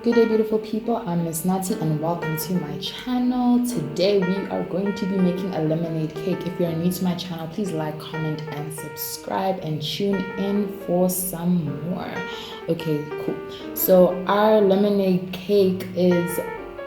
Good day, beautiful people. I'm Miss Nati and welcome to my channel. Today we are going to be making a lemonade cake. If you're new to my channel, please like, comment, and subscribe and tune in for some more. Okay, cool. So our lemonade cake is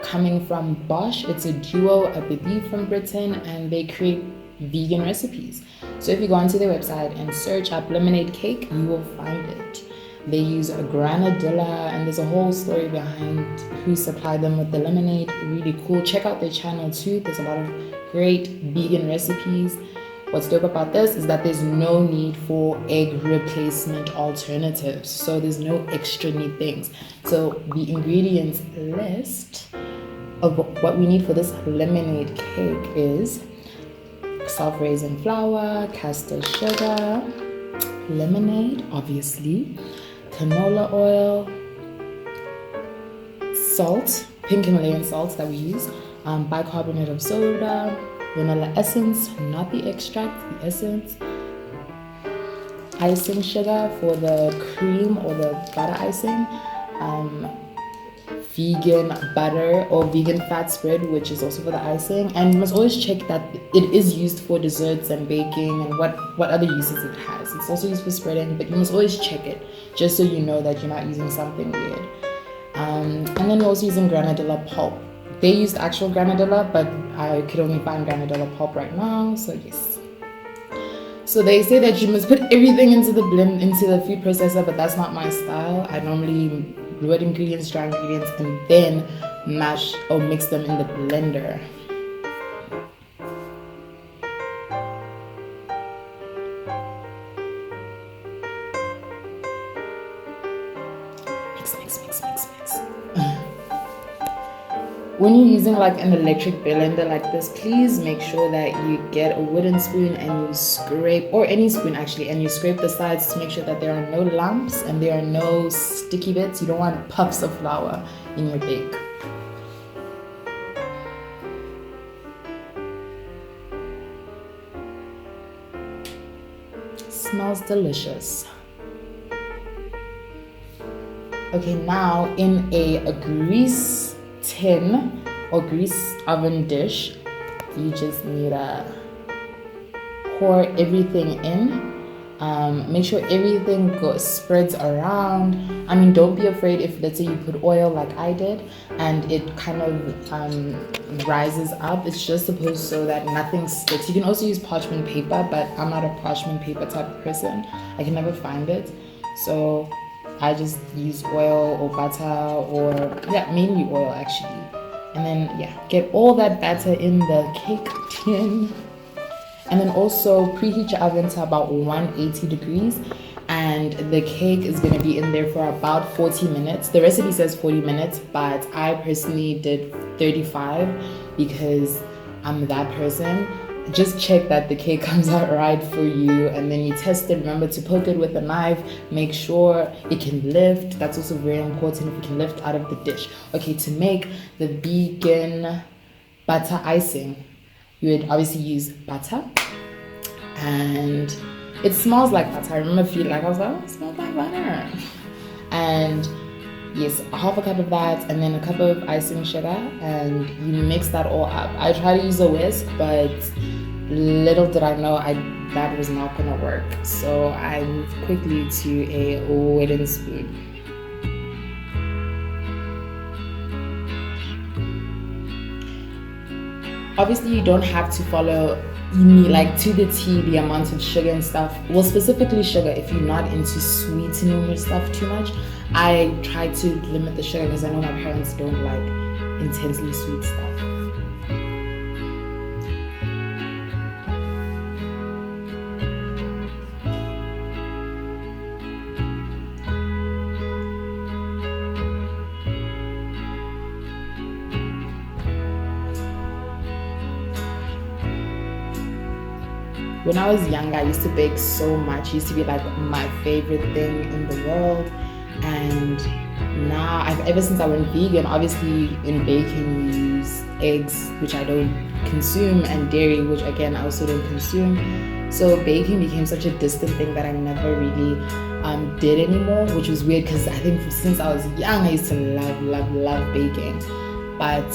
coming from Bosh. It's a duo, I believe, from Britain, and they create vegan recipes. So if you go onto their website and search up lemonade cake, you will find it. They use a granadilla, and there's a whole story behind who supplied them with the lemonade. Really cool. Check out their channel too. There's a lot of great vegan recipes. What's dope about this is that there's no need for egg replacement alternatives. So there's no extra neat things. So the ingredients list of what we need for this lemonade cake is self-raising flour, castor sugar, lemonade, obviously, canola oil, salt, pink Himalayan salt that we use, bicarbonate of soda, vanilla essence, not the extract, the essence, icing sugar for the cream or the butter icing, vegan butter or vegan fat spread, which is also for the icing. And you must always check that it is used for desserts and baking and what other uses it has. It's also used for spreading, but you must always check it just so you know that you're not using something weird. And then we're also using granadilla pulp. They used actual granadilla, but I could only find granadilla pulp right now, so yes. So they say that you must put everything into the food processor, but that's not my style. I normally wet ingredients, dry ingredients, and then mash or mix them in the blender. Mix. When you're using like an electric blender like this, please make sure that you get a wooden spoon and you scrape, or any spoon actually, and you scrape the sides to make sure that there are no lumps and there are no sticky bits. You don't want puffs of flour in your bake. Smells delicious. Okay, now in a grease tin or grease oven dish, you just need to pour everything in. Make sure everything spreads around. I mean, don't be afraid if, let's say, you put oil like I did and it kind of rises up. It's just supposed so that nothing sticks. You can also use parchment paper, but I'm not a parchment paper type of person. I can never find it, so I just use oil or butter, or mainly oil actually. And then get all that batter in the cake tin. And then also preheat your oven to about 180 degrees. And the cake is going to be in there for about 40 minutes. The recipe says 40 minutes, but I personally did 35 because I'm that person. Just check that the cake comes out right for you, and then you test it. Remember to poke it with a knife. Make sure it can lift. That's also very important, if it can lift out of the dish. Okay, to make the vegan butter icing, you would obviously use butter, and it smells like butter. I remember feeling like, I was like, oh, it smells like butter. And yes, half a cup of that, and then a cup of icing sugar, and you mix that all up. I try to use a whisk, but little did I know that was not gonna work. So I moved quickly to a wooden spoon. Obviously, you don't have to follow like to the T the amount of sugar and stuff. Well, specifically sugar, if you're not into sweetening your stuff too much. I try to limit the sugar because I know my parents don't like intensely sweet stuff. When I was younger, I used to bake so much. It used to be like my favorite thing in the world. And now, ever since I went vegan, obviously in baking you use eggs, which I don't consume, and dairy, which again I also didn't consume. So baking became such a distant thing that I never really did anymore, which was weird because I think since I was young I used to love baking. But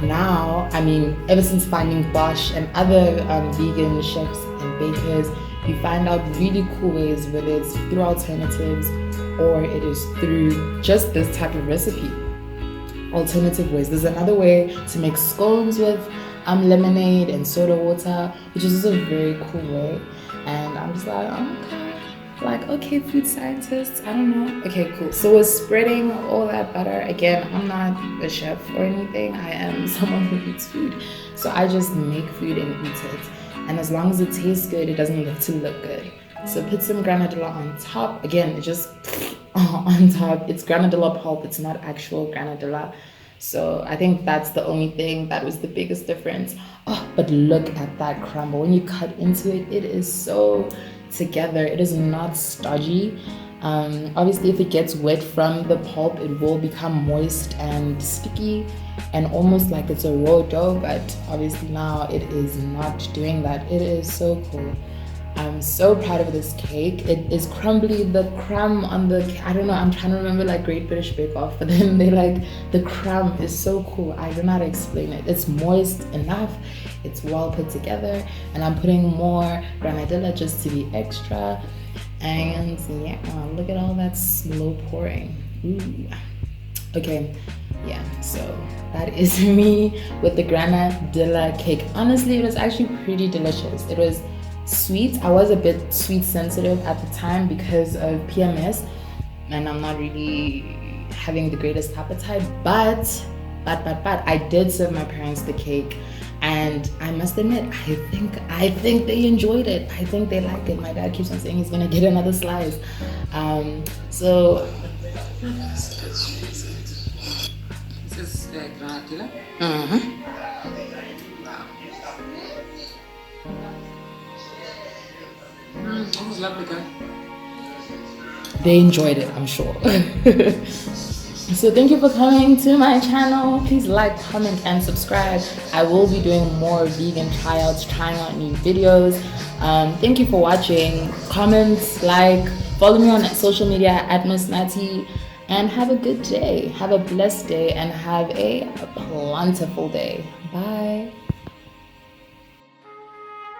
now, I mean, ever since finding Bosh and other vegan chefs and bakers, you find out really cool ways, whether it's through alternatives or it is through just this type of recipe. Alternative ways. There's another way to make scones with lemonade and soda water, which is also a very cool way. And I'm just like, okay, food scientists, I don't know. Okay, cool. So we're spreading all that butter. Again, I'm not a chef or anything. I am someone who eats food. So I just make food and eat it. And as long as it tastes good, it doesn't have to look good. So put some granadilla on top. Again, it just on top. It's granadilla pulp. It's not actual granadilla. So I think that's the only thing that was the biggest difference. Oh, but look at that crumble. When you cut into it, it is so together. It is not stodgy. Obviously, if it gets wet from the pulp, it will become moist and sticky and almost like it's a raw dough, but obviously now it is not doing that. It is so cool. I'm so proud of this cake. It is crumbly. The crumb on the, I don't know, I'm trying to remember like Great British Bake Off, but then the crumb is so cool. I don't know how to explain it. It's moist enough. It's well put together, and I'm putting more granadilla just to be extra. And yeah, look at all that slow pouring. Ooh. Okay, yeah, so that is me with the granadilla cake. Honestly, it was actually pretty delicious. It was sweet. I was a bit sweet sensitive at the time because of PMS, and I'm not really having the greatest appetite, but I did serve my parents the cake, and I must admit, I think they enjoyed it. I think they like it. My dad keeps on saying he's gonna get another slice. So this is granadilla. It was lovely, girl. They enjoyed it, I'm sure. So thank you for coming to my channel. Please like, comment, and subscribe. I will be doing more vegan tryouts, trying out new videos. Thank you for watching. Comment, like, follow me on social media at Miss Natty, and have a good day. Have a blessed day, and have a plentiful day. Bye.